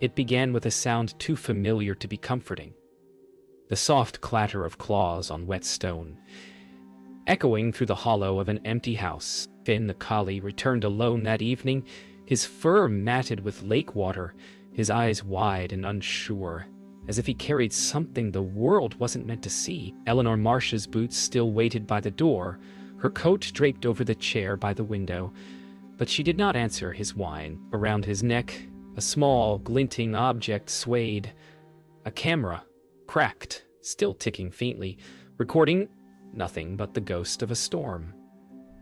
It began with a sound too familiar to be comforting. The soft clatter of claws on wet stone. Echoing through the hollow of an empty house, Finn the collie returned alone that evening, his fur matted with lake water, his eyes wide and unsure, as if he carried something the world wasn't meant to see. Eleanor Marsh's boots still waited by the door, her coat draped over the chair by the window, but she did not answer his whine. Around his neck, a small, glinting object swayed. A camera, cracked, still ticking faintly, recording nothing but the ghost of a storm.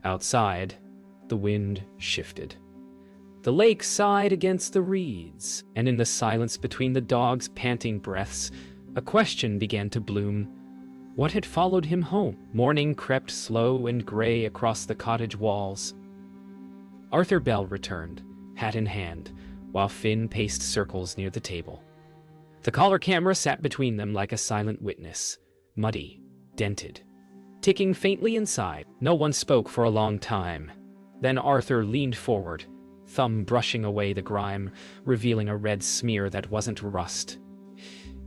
Outside, the wind shifted. The lake sighed against the reeds, and in the silence between the dogs' panting breaths, a question began to bloom. What had followed him home? Morning crept slow and gray across the cottage walls. Arthur Bell returned, hat in hand, while Finn paced circles near the table. The collar camera sat between them like a silent witness, muddy, dented, ticking faintly inside. No one spoke for a long time. Then Arthur leaned forward, thumb brushing away the grime, revealing a red smear that wasn't rust.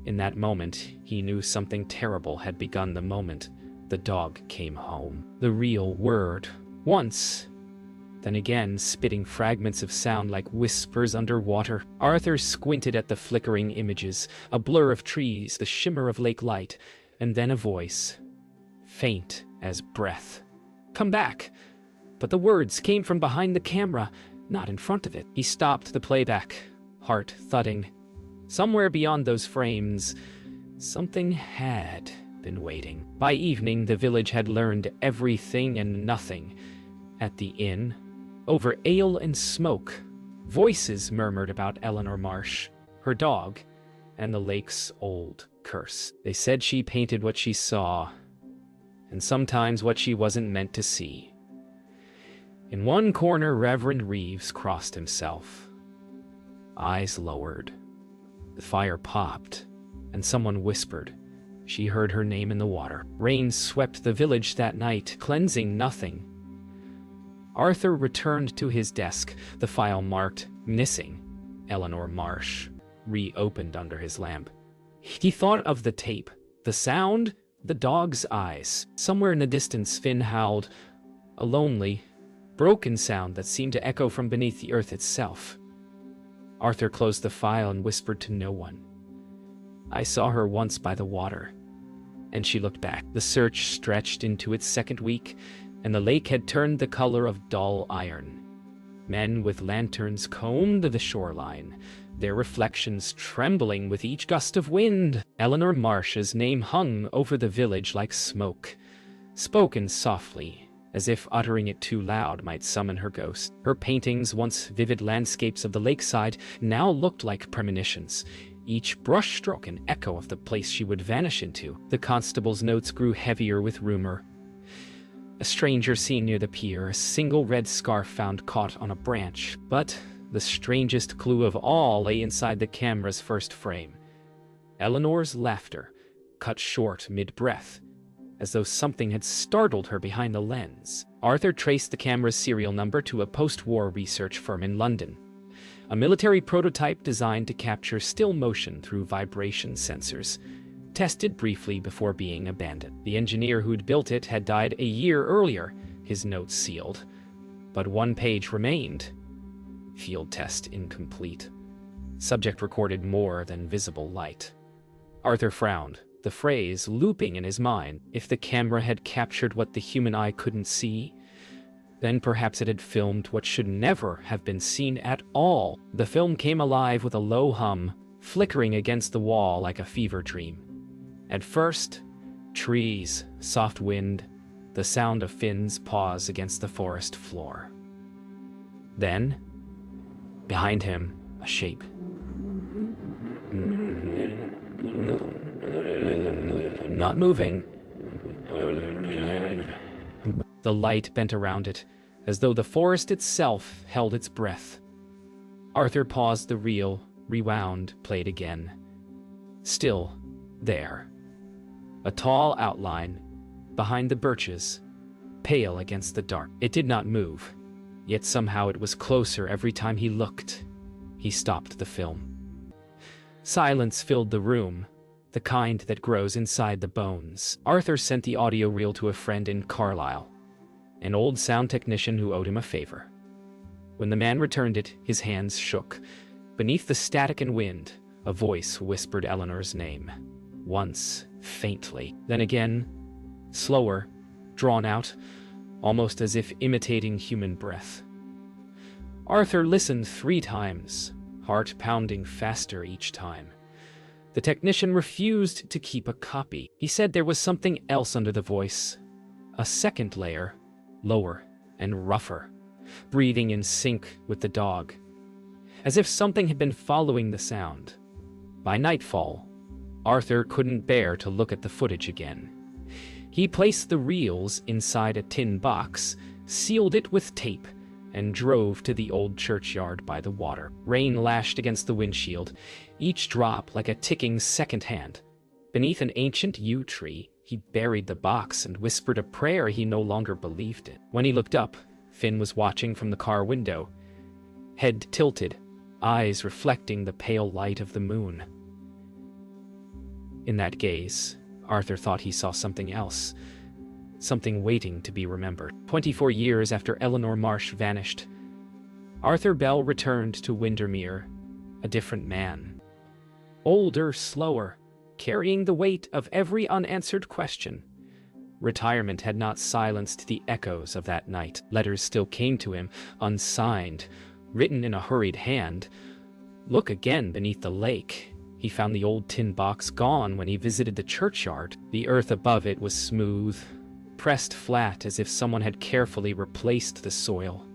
In that moment, he knew something terrible had begun the moment the dog came home. The real word. Once, then again spitting fragments of sound like whispers underwater. Arthur squinted at the flickering images, a blur of trees, the shimmer of lake light, and then a voice, faint as breath. Come back! But the words came from behind the camera, not in front of it. He stopped the playback, heart thudding. Somewhere beyond those frames, something had been waiting. By evening, the village had learned everything and nothing. At the inn, over ale and smoke, voices murmured about Eleanor Marsh, her dog, and the lake's old curse. They said she painted what she saw, and sometimes what she wasn't meant to see. In one corner, Reverend Reeves crossed himself, eyes lowered. The fire popped, and someone whispered. She heard her name in the water. Rain swept the village that night, cleansing nothing. Arthur returned to his desk, the file marked missing. Eleanor Marsh reopened under his lamp. He thought of the tape, the sound, the dog's eyes. Somewhere in the distance, Finn howled, a lonely, broken sound that seemed to echo from beneath the earth itself. Arthur closed the file and whispered to no one. I saw her once by the water, and she looked back. The search stretched into its second week, and the lake had turned the color of dull iron. Men with lanterns combed the shoreline, their reflections trembling with each gust of wind. Eleanor Marsh's name hung over the village like smoke, spoken softly, as if uttering it too loud might summon her ghost. Her paintings, once vivid landscapes of the lakeside, now looked like premonitions, each brushstroke an echo of the place she would vanish into. The constable's notes grew heavier with rumor. A stranger seen near the pier, a single red scarf found caught on a branch. But the strangest clue of all lay inside the camera's first frame. Eleanor's laughter, cut short mid-breath, as though something had startled her behind the lens. Arthur traced the camera's serial number to a post-war research firm in London, a military prototype designed to capture still motion through vibration sensors, tested briefly before being abandoned. The engineer who'd built it had died a year earlier, his notes sealed, but one page remained. Field test incomplete. Subject recorded more than visible light. Arthur frowned, the phrase looping in his mind. If the camera had captured what the human eye couldn't see, then perhaps it had filmed what should never have been seen at all. The film came alive with a low hum, flickering against the wall like a fever dream. At first, trees, soft wind, the sound of Finn's paws against the forest floor. Then, behind him, a shape. Not moving. The light bent around it, as though the forest itself held its breath. Arthur paused the reel, rewound, played again. Still there. A tall outline, behind the birches, pale against the dark. It did not move, yet somehow it was closer every time he looked. He stopped the film. Silence filled the room, the kind that grows inside the bones. Arthur sent the audio reel to a friend in Carlisle, an old sound technician who owed him a favor. When the man returned it, his hands shook. Beneath the static and wind, a voice whispered Eleanor's name. Once, faintly, then again, slower, drawn out, almost as if imitating human breath. Arthur listened 3 times, heart pounding faster each time. The technician refused to keep a copy. He said there was something else under the voice, a second layer, lower and rougher, breathing in sync with the dog, as if something had been following the sound. By nightfall, Arthur couldn't bear to look at the footage again. He placed the reels inside a tin box, sealed it with tape, and drove to the old churchyard by the water. Rain lashed against the windshield, each drop like a ticking second hand. Beneath an ancient yew tree, he buried the box and whispered a prayer he no longer believed in. When he looked up, Finn was watching from the car window, head tilted, eyes reflecting the pale light of the moon. In that gaze, Arthur thought he saw something else, something waiting to be remembered. 24 years after Eleanor Marsh vanished, Arthur Bell returned to Windermere, a different man. Older, slower, carrying the weight of every unanswered question. Retirement had not silenced the echoes of that night. Letters still came to him, unsigned, written in a hurried hand. Look again beneath the lake. He found the old tin box gone when he visited the churchyard. The earth above it was smooth, pressed flat as if someone had carefully replaced the soil.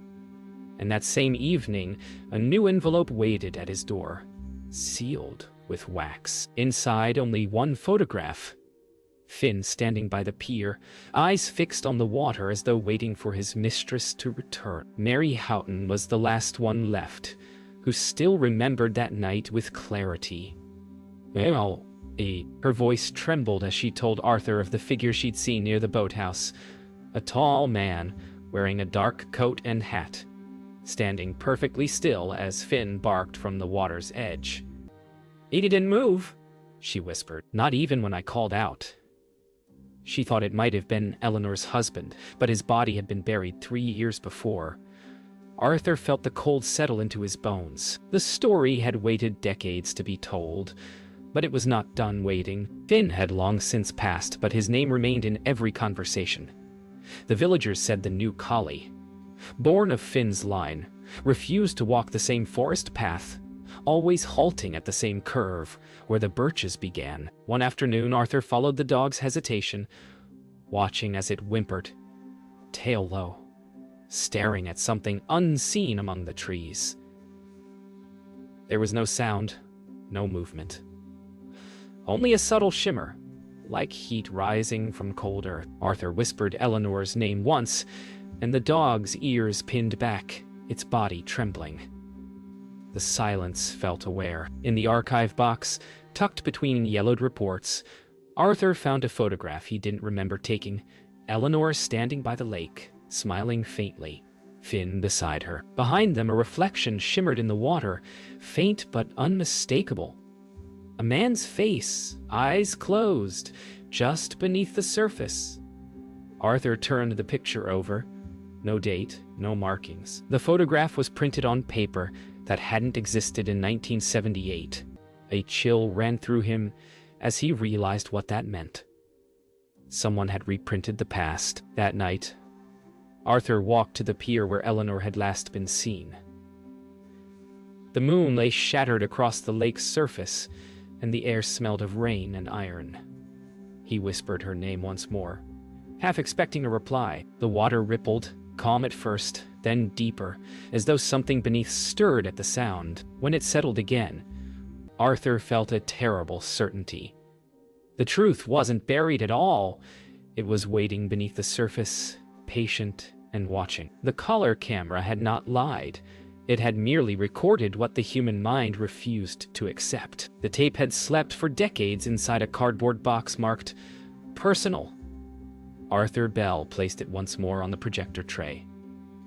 And that same evening, a new envelope waited at his door, sealed with wax. Inside, only one photograph. Finn standing by the pier, eyes fixed on the water as though waiting for his mistress to return. Mary Houghton was the last one left, who still remembered that night with clarity. Well, her voice trembled as she told Arthur of the figure she'd seen near the boathouse. A tall man, wearing a dark coat and hat, standing perfectly still as Finn barked from the water's edge. "He didn't move," she whispered. "Not even when I called out." She thought it might have been Eleanor's husband, but his body had been buried 3 years before. Arthur felt the cold settle into his bones. The story had waited decades to be told, but it was not done waiting. Finn had long since passed, but his name remained in every conversation. The villagers said the new collie, born of Finn's line, refused to walk the same forest path, always halting at the same curve where the birches began. One afternoon, Arthur followed the dog's hesitation, watching as it whimpered, tail low, staring at something unseen among the trees. There was no sound, no movement. Only a subtle shimmer, like heat rising from cold earth. Arthur whispered Eleanor's name once, and the dog's ears pinned back, its body trembling. The silence felt aware. In the archive box, tucked between yellowed reports, Arthur found a photograph he didn't remember taking. Eleanor standing by the lake, smiling faintly, Finn beside her. Behind them, a reflection shimmered in the water, faint but unmistakable. A man's face, eyes closed, just beneath the surface. Arthur turned the picture over. No date, no markings. The photograph was printed on paper that hadn't existed in 1978. A chill ran through him as he realized what that meant. Someone had reprinted the past. That night, Arthur walked to the pier where Eleanor had last been seen. The moon lay shattered across the lake's surface, and the air smelled of rain and iron. He whispered her name once more, half expecting a reply. The water rippled, calm at first, then deeper, as though something beneath stirred at the sound. When it settled again, Arthur felt a terrible certainty. The truth wasn't buried at all. It was waiting beneath the surface, patient and watching. The color camera had not lied. It had merely recorded what the human mind refused to accept. The tape had slept for decades inside a cardboard box marked personal. Arthur Bell placed it once more on the projector tray.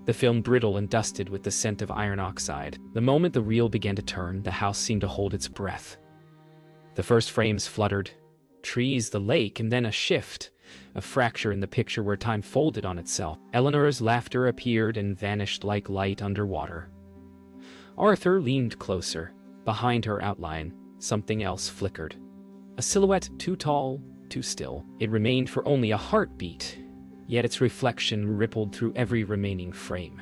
The film brittle and dusted with the scent of iron oxide. The moment the reel began to turn, the house seemed to hold its breath. The first frames fluttered, trees, the lake, and then a shift, a fracture in the picture where time folded on itself. Eleanor's laughter appeared and vanished like light underwater. Arthur leaned closer. Behind her outline, something else flickered. A silhouette too tall, too still. It remained for only a heartbeat, yet its reflection rippled through every remaining frame.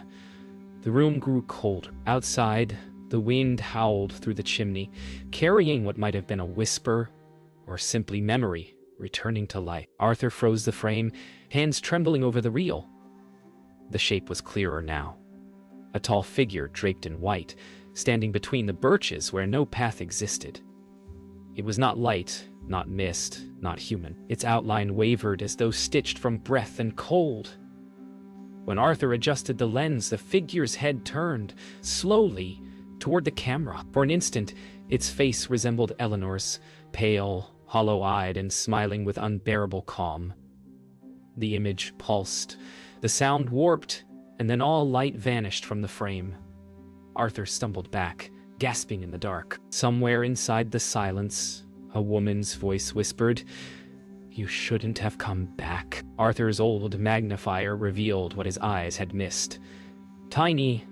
The room grew colder. Outside, the wind howled through the chimney, carrying what might have been a whisper or simply memory returning to life. Arthur froze the frame, hands trembling over the reel. The shape was clearer now. A tall figure draped in white, standing between the birches where no path existed. It was not light, not mist, not human. Its outline wavered as though stitched from breath and cold. When Arthur adjusted the lens, the figure's head turned, slowly, toward the camera. For an instant, its face resembled Eleanor's, pale, hollow-eyed, and smiling with unbearable calm. The image pulsed, the sound warped, and then all light vanished from the frame. Arthur stumbled back, gasping in the dark. Somewhere inside the silence, a woman's voice whispered, "You shouldn't have come back." Arthur's old magnifier revealed what his eyes had missed. Tiny,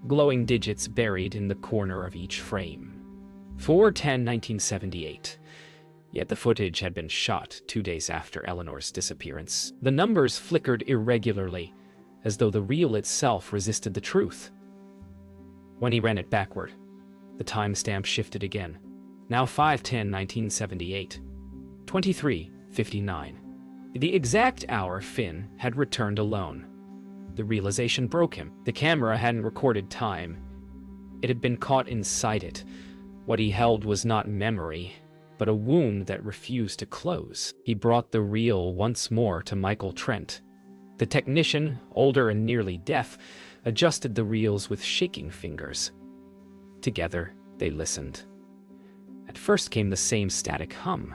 glowing digits buried in the corner of each frame. 4/10/1978. Yet the footage had been shot 2 days after Eleanor's disappearance. The numbers flickered irregularly, as though the reel itself resisted the truth. When he ran it backward, the timestamp shifted again. Now 5/10/1978. 23:59. The exact hour Finn had returned alone. The realization broke him. The camera hadn't recorded time. It had been caught inside it. What he held was not memory, but a wound that refused to close. He brought the reel once more to Michael Trent. The technician, older and nearly deaf, adjusted the reels with shaking fingers. Together, they listened. At first came the same static hum,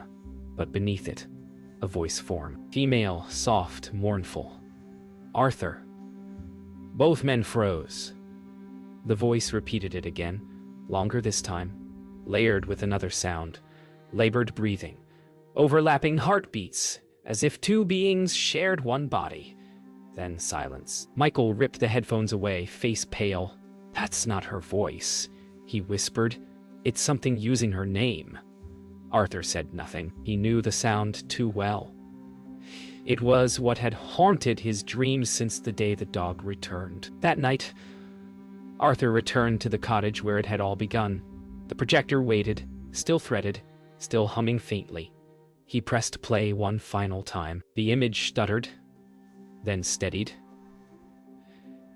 but beneath it, a voice formed. Female, soft, mournful. "Arthur." Both men froze. The voice repeated it again, longer this time, layered with another sound. Labored breathing, overlapping heartbeats, as if two beings shared one body. Then silence. Michael ripped the headphones away, face pale. "That's not her voice," he whispered. "It's something using her name." Arthur said nothing. He knew the sound too well. It was what had haunted his dreams since the day the dog returned. That night, Arthur returned to the cottage where it had all begun. The projector waited, still threaded, still humming faintly. He pressed play one final time. The image stuttered, then steadied.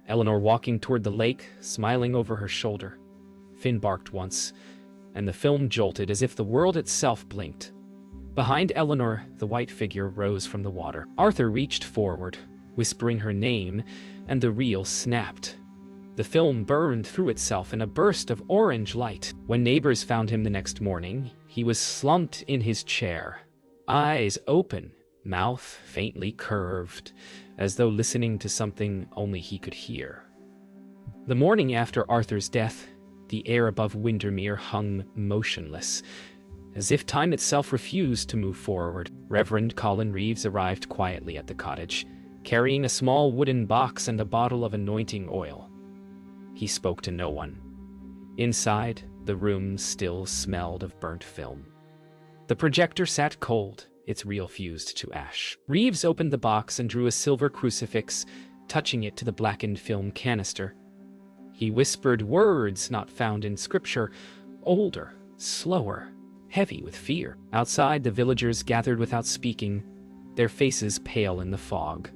Eleanor walking toward the lake, smiling over her shoulder. Finn barked once, and the film jolted as if the world itself blinked. Behind Eleanor, the white figure rose from the water. Arthur reached forward, whispering her name, and the reel snapped. The film burned through itself in a burst of orange light. When neighbors found him the next morning, he was slumped in his chair, eyes open, mouth faintly curved, as though listening to something only he could hear. The morning after Arthur's death, the air above Windermere hung motionless, as if time itself refused to move forward. Reverend Colin Reeves arrived quietly at the cottage, carrying a small wooden box and a bottle of anointing oil. He spoke to no one. Inside, the room still smelled of burnt film. The projector sat cold, its reel fused to ash. Reeves opened the box and drew a silver crucifix, touching it to the blackened film canister. He whispered words not found in scripture, older, slower, heavy with fear. Outside, the villagers gathered without speaking, their faces pale in the fog.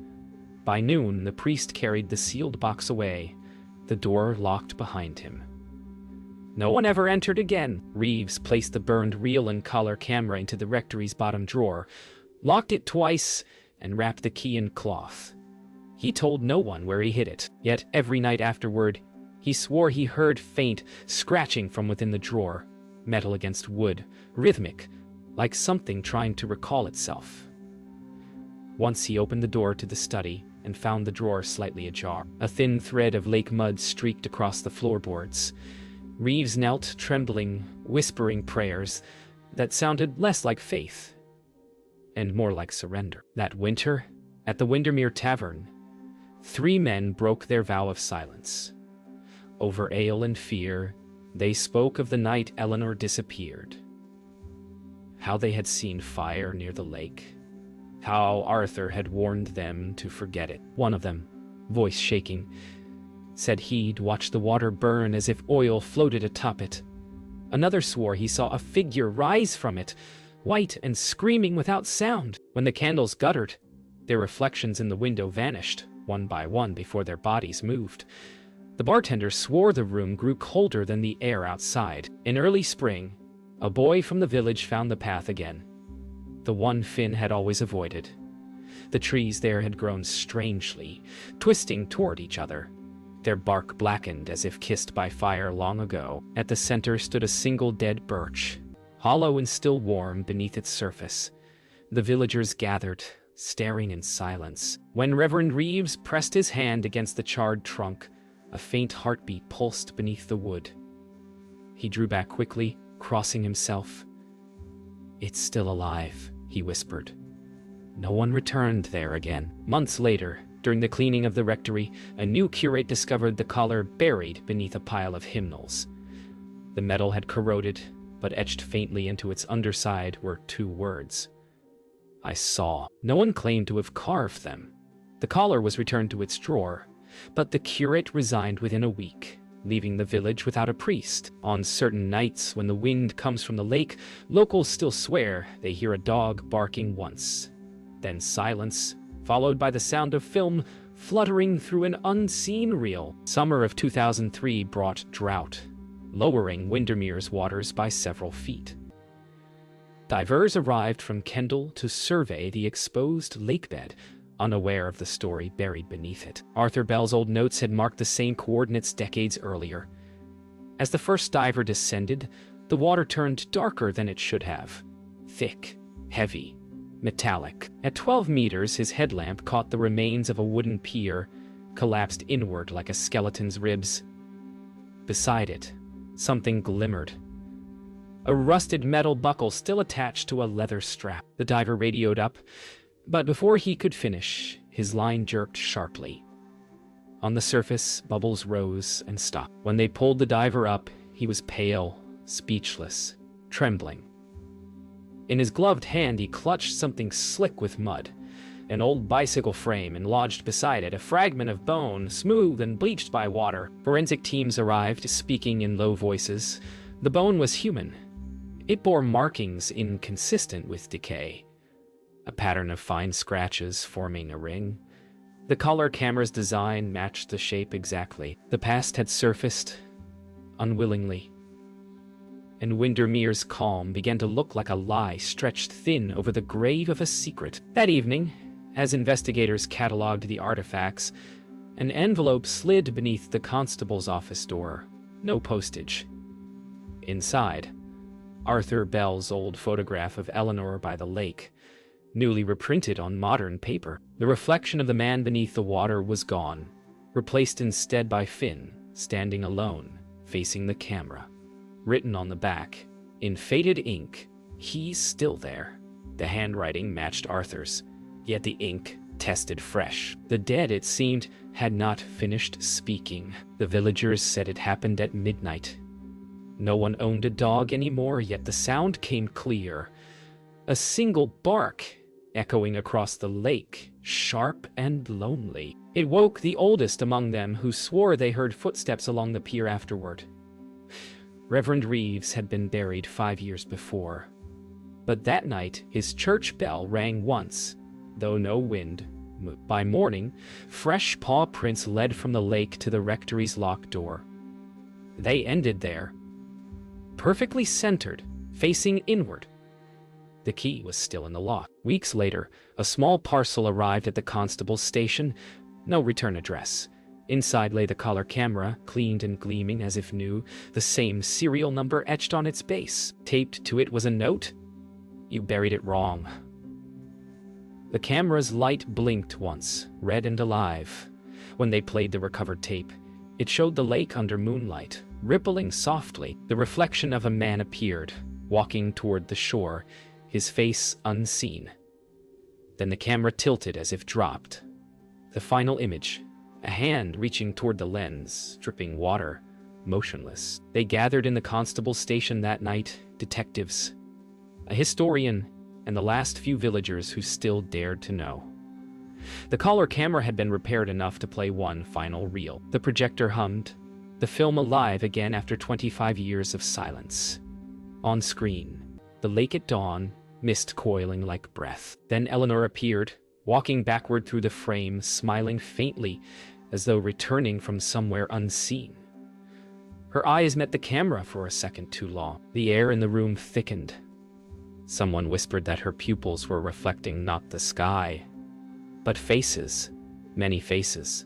By noon, the priest carried the sealed box away, the door locked behind him. No one ever entered again. Reeves placed the burned reel and color camera into the rectory's bottom drawer, locked it twice, and wrapped the key in cloth. He told no one where he hid it, yet every night afterward, he swore he heard faint scratching from within the drawer, metal against wood, rhythmic, like something trying to recall itself. Once he opened the door to the study and found the drawer slightly ajar. A thin thread of lake mud streaked across the floorboards. Reeves knelt, trembling, whispering prayers. that sounded less like faith and more like surrender. That winter, at the Windermere Tavern, 3 men broke their vow of silence. Over ale and fear, they spoke of the night Eleanor disappeared, how they had seen fire near the lake, how Arthur had warned them to forget it. One of them, voice shaking, said he'd watched the water burn as if oil floated atop it. Another swore he saw a figure rise from it, white and screaming without sound. When the candles guttered, their reflections in the window vanished, one by one, before their bodies moved. The bartender swore the room grew colder than the air outside. In early spring, a boy from the village found the path again, the one Finn had always avoided. The trees there had grown strangely, twisting toward each other, their bark blackened as if kissed by fire long ago. At the center stood a single dead birch, hollow and still warm beneath its surface. The villagers gathered, staring in silence. When Reverend Reeves pressed his hand against the charred trunk, a faint heartbeat pulsed beneath the wood. He drew back quickly, crossing himself. "It's still alive," he whispered. No one returned there again. Months later, during the cleaning of the rectory, a new curate discovered the collar buried beneath a pile of hymnals. The metal had corroded, but etched faintly into its underside were 2 words: "I saw." No one claimed to have carved them. The collar was returned to its drawer, but the curate resigned within a week, leaving the village without a priest. On certain nights when the wind comes from the lake, locals still swear they hear a dog barking once, then silence, followed by the sound of film fluttering through an unseen reel. Summer of 2003 brought drought, lowering Windermere's waters by several feet. Divers arrived from Kendal to survey the exposed lakebed, unaware of the story buried beneath it. Arthur Bell's old notes had marked the same coordinates decades earlier. As the first diver descended, the water turned darker than it should have. Thick, heavy, metallic. At 12 meters, his headlamp caught the remains of a wooden pier, collapsed inward like a skeleton's ribs. Beside it, something glimmered. A rusted metal buckle still attached to a leather strap. The diver radioed up, but before he could finish, his line jerked sharply. On the surface, bubbles rose and stopped. When they pulled the diver up, he was pale, speechless, trembling. In his gloved hand, he clutched something slick with mud, an old bicycle frame, and lodged beside it a fragment of bone, smooth and bleached by water. Forensic teams arrived, speaking in low voices. The bone was human. It bore markings inconsistent with decay, a pattern of fine scratches forming a ring. The collar camera's design matched the shape exactly. The past had surfaced, unwillingly, and Windermere's calm began to look like a lie stretched thin over the grave of a secret. That evening, as investigators catalogued the artifacts, an envelope slid beneath the constable's office door. No postage. Inside, Arthur Bell's old photograph of Eleanor by the lake, newly reprinted on modern paper. The reflection of the man beneath the water was gone, replaced instead by Finn, standing alone, facing the camera. Written on the back, in faded ink, "He's still there." The handwriting matched Arthur's, yet the ink tested fresh. The dead, it seemed, had not finished speaking. The villagers said it happened at midnight. No one owned a dog anymore, yet the sound came clear. A single bark, echoing across the lake, sharp and lonely. It woke the oldest among them, who swore they heard footsteps along the pier afterward. Reverend Reeves had been buried 5 years before, but that night his church bell rang once, though no wind moved. By morning, fresh paw prints led from the lake to the rectory's locked door. They ended there, perfectly centered, facing inward. The key was still in the lock. Weeks later, a small parcel arrived at the constable's station. No return address. Inside lay the collar camera, cleaned and gleaming as if new, the same serial number etched on its base. Taped to it was a note: "You buried it wrong." The camera's light blinked once, red and alive. When they played the recovered tape, it showed the lake under moonlight, rippling softly. The reflection of a man appeared, walking toward the shore, his face unseen. Then the camera tilted as if dropped. The final image, a hand reaching toward the lens, dripping water, motionless. They gathered in the constable's station that night, detectives, a historian, and the last few villagers who still dared to know. The collar camera had been repaired enough to play one final reel. The projector hummed, the film alive again after 25 years of silence. On screen, the lake at dawn, mist coiling like breath. Then Eleanor appeared, walking backward through the frame, smiling faintly, as though returning from somewhere unseen. Her eyes met the camera for a second too long. The air in the room thickened. Someone whispered that her pupils were reflecting not the sky, but faces, many faces,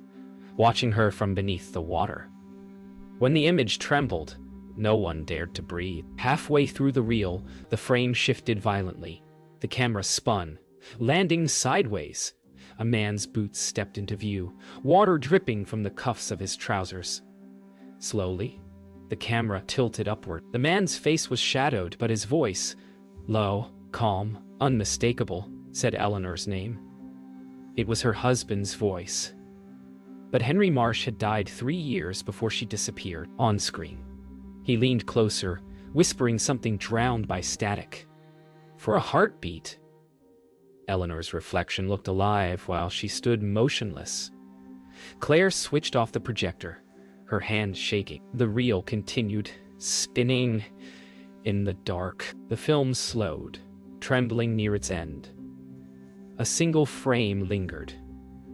watching her from beneath the water. When the image trembled, no one dared to breathe. Halfway through the reel, the frame shifted violently. The camera spun, landing sideways. A man's boots stepped into view, water dripping from the cuffs of his trousers. Slowly, the camera tilted upward. The man's face was shadowed, but his voice, low, calm, unmistakable, said Eleanor's name. It was her husband's voice. But Henry Marsh had died 3 years before she disappeared on screen. He leaned closer, whispering something drowned by static. For a heartbeat. Eleanor's reflection looked alive while she stood motionless. Claire switched off the projector, her hand shaking. The reel continued, spinning in the dark. The film slowed, trembling near its end. A single frame lingered.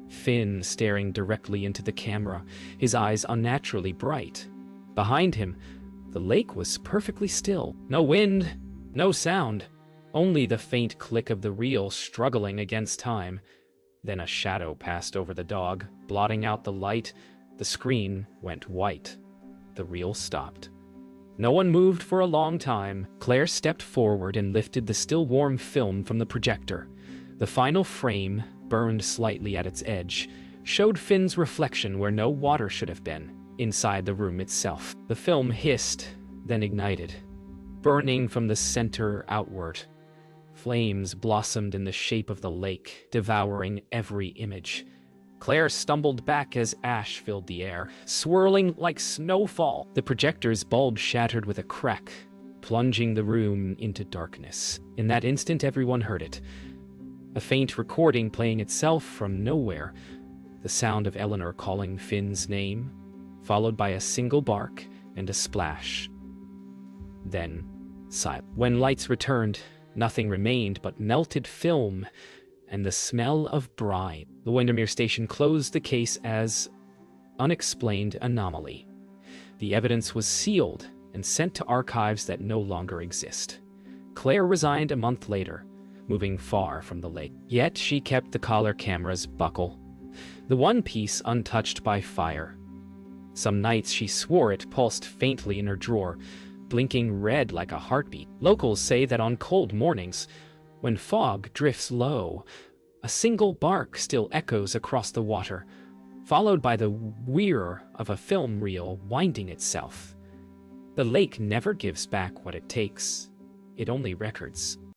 Finn staring directly into the camera, his eyes unnaturally bright. Behind him, the lake was perfectly still. No wind, no sound, only the faint click of the reel struggling against time. Then a shadow passed over the dog, blotting out the light. The screen went white. The reel stopped. No one moved for a long time. Claire stepped forward and lifted the still warm film from the projector. The final frame, burned slightly at its edge, showed Finn's reflection where no water should have been, inside the room itself. The film hissed, then ignited, burning from the center outward. Flames blossomed in the shape of the lake, devouring every image. Claire stumbled back as ash filled the air, swirling like snowfall. The projector's bulb shattered with a crack, plunging the room into darkness. In that instant, everyone heard it. A faint recording playing itself from nowhere. The sound of Eleanor calling Finn's name, followed by a single bark and a splash. Then, silence. When lights returned, nothing remained but melted film and the smell of brine. The Windermere station closed the case as unexplained anomaly. The evidence was sealed and sent to archives that no longer exist. Claire resigned a month later, moving far from the lake. Yet she kept the collar camera's buckle, the one piece untouched by fire. Some nights she swore it pulsed faintly in her drawer, blinking red like a heartbeat. Locals say that on cold mornings, when fog drifts low, a single bark still echoes across the water, followed by the whir of a film reel winding itself. The lake never gives back what it takes. It only records.